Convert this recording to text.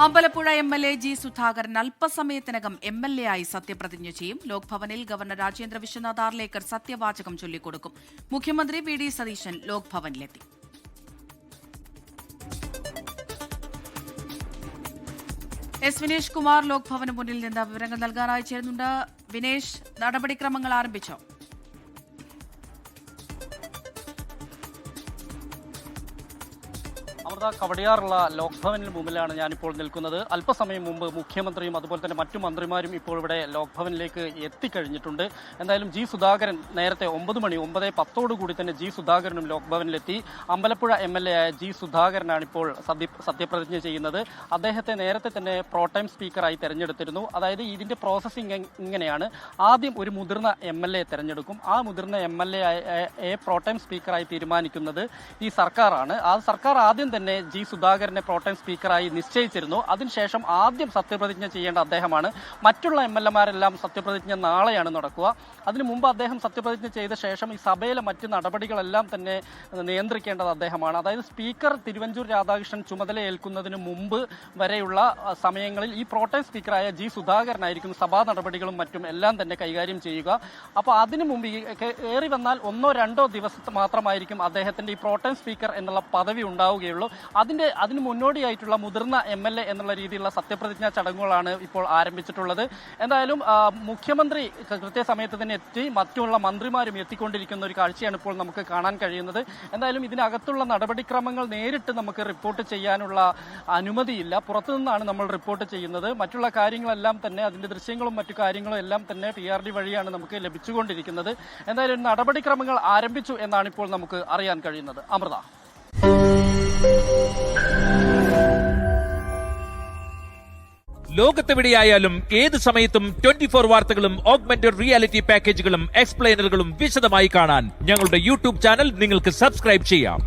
Ambalappuzha MLA. G Sudhakaran അല്പസമയത്തിനകം MLA. ആയി സത്യപ്രതിജ്ഞ ചെയ്യും. ലോക്ഭവനിൽ ഗവർണർ രാജേന്ദ്ര വിശ്വനാഥ് ആർലേക്കർ സത്യവാചകം ചൊല്ലിക്കൊടുക്കും. മുഖ്യമന്ത്രി വി.ഡി. സതീശൻ ലോക്ഭവനിലെത്തി. എസ് വിനേഷ് കുമാർ ലോക്ഭവന് മുന്നിൽ നിന്ന് വിവരങ്ങൾ നൽകാനായി ചേരുന്നുണ്ട്. വിനേഷ്, നടപടിക്രമങ്ങൾ ആരംഭിച്ചോ? കവടിയാറുള്ള ലോക്ഭവനിന് മുമ്പിലാണ് ഞാനിപ്പോൾ നിൽക്കുന്നത്. അല്പസമയം മുമ്പ് മുഖ്യമന്ത്രിയും അതുപോലെ തന്നെ മറ്റു മന്ത്രിമാരും ഇപ്പോൾ ഇവിടെ ലോക്ഭവനിലേക്ക് എത്തിക്കഴിഞ്ഞിട്ടുണ്ട്. എന്തായാലും ജി സുധാകരൻ നേരത്തെ 9:10 കൂടി തന്നെ ജി സുധാകരനും ലോക്ഭവനിലെത്തി. അമ്പലപ്പുഴ എം.എൽ.എ. ആയ ജി സുധാകരനാണ് ഇപ്പോൾ സത്യപ്രതിജ്ഞ ചെയ്യുന്നത്. അദ്ദേഹത്തെ നേരത്തെ തന്നെ പ്രോടൈം സ്പീക്കറായി തെരഞ്ഞെടുത്തിരുന്നു. അതായത് ഇതിന്റെ പ്രോസസ്സിംഗ് ഇങ്ങനെയാണ്: ആദ്യം ഒരു മുതിർന്ന എം.എൽ.എ. തെരഞ്ഞെടുക്കും. ആ മുതിർന്ന എം.എൽ.എ. പ്രോടൈം സ്പീക്കറായി തീരുമാനിക്കുന്നത് ഈ സർക്കാരാണ്. ആ സർക്കാർ ആദ്യം തന്നെ ജി സുധാകരനെ പ്രോടൈം സ്പീക്കറായി നിശ്ചയിച്ചിരുന്നു. അതിനുശേഷം ആദ്യം സത്യപ്രതിജ്ഞ ചെയ്യേണ്ട അദ്ദേഹമാണ്. മറ്റുള്ള എം.എൽ.എമാരെല്ലാം സത്യപ്രതിജ്ഞ നാളെയാണ് നടക്കുക. അതിനു മുമ്പ് അദ്ദേഹം സത്യപ്രതിജ്ഞ ചെയ്ത ശേഷം ഈ സഭയിലെ മറ്റ് നടപടികളെല്ലാം തന്നെ നിയന്ത്രിക്കേണ്ടത് അദ്ദേഹമാണ്. അതായത് സ്പീക്കർ തിരുവഞ്ചൂർ രാധാകൃഷ്ണൻ ചുമതലയേൽക്കുന്നതിന് മുമ്പ് വരെയുള്ള സമയങ്ങളിൽ ഈ പ്രോടൈം സ്പീക്കറായ ജി സുധാകരനായിരിക്കും സഭാ നടപടികളും മറ്റും എല്ലാം തന്നെ കൈകാര്യം ചെയ്യുക. അപ്പോൾ അതിനു മുമ്പ് ഏറി വന്നാൽ 1-2 ദിവസത്തെ മാത്രമായിരിക്കും അദ്ദേഹത്തിന്റെ ഈ പ്രോടൈം സ്പീക്കർ എന്നുള്ള പദവി ഉണ്ടാവുകയുള്ളൂ. അതിന് മുന്നോടിയായിട്ടുള്ള മുതിർന്ന എം.എൽ.എ. എന്നുള്ള രീതിയിലുള്ള സത്യപ്രതിജ്ഞാ ചടങ്ങുകളാണ് ഇപ്പോൾ ആരംഭിച്ചിട്ടുള്ളത്. എന്തായാലും മുഖ്യമന്ത്രി കൃത്യസമയത്ത് തന്നെ എത്തി, മറ്റുള്ള മന്ത്രിമാരും എത്തിക്കൊണ്ടിരിക്കുന്ന ഒരു കാഴ്ചയാണ് ഇപ്പോൾ നമുക്ക് കാണാൻ കഴിയുന്നത്. എന്തായാലും ഇതിനകത്തുള്ള നടപടിക്രമങ്ങൾ നേരിട്ട് നമുക്ക് റിപ്പോർട്ട് ചെയ്യാനുള്ള അനുമതിയില്ല. പുറത്തുനിന്നാണ് നമ്മൾ റിപ്പോർട്ട് ചെയ്യുന്നത്. മറ്റുള്ള കാര്യങ്ങളെല്ലാം തന്നെ അതിന്റെ ദൃശ്യങ്ങളും മറ്റു കാര്യങ്ങളും എല്ലാം തന്നെ PRD വഴിയാണ് നമുക്ക് ലഭിച്ചുകൊണ്ടിരിക്കുന്നത്. എന്തായാലും നടപടിക്രമങ്ങൾ ആരംഭിച്ചു എന്നാണ് ഇപ്പോൾ നമുക്ക് അറിയാൻ കഴിയുന്നത്. അമൃത. ലോകത്തെവിടെയായാലും ഏത് സമയത്തും 24 വാർത്തകളും ഓഗ്മെന്റഡ് റിയാലിറ്റി പാക്കേജുകളും എക്സ്പ്ലെയിനറുകളും വിശദമായി കാണാൻ ഞങ്ങളുടെ യൂട്യൂബ് ചാനൽ നിങ്ങൾക്ക് സബ്സ്ക്രൈബ് ചെയ്യാം.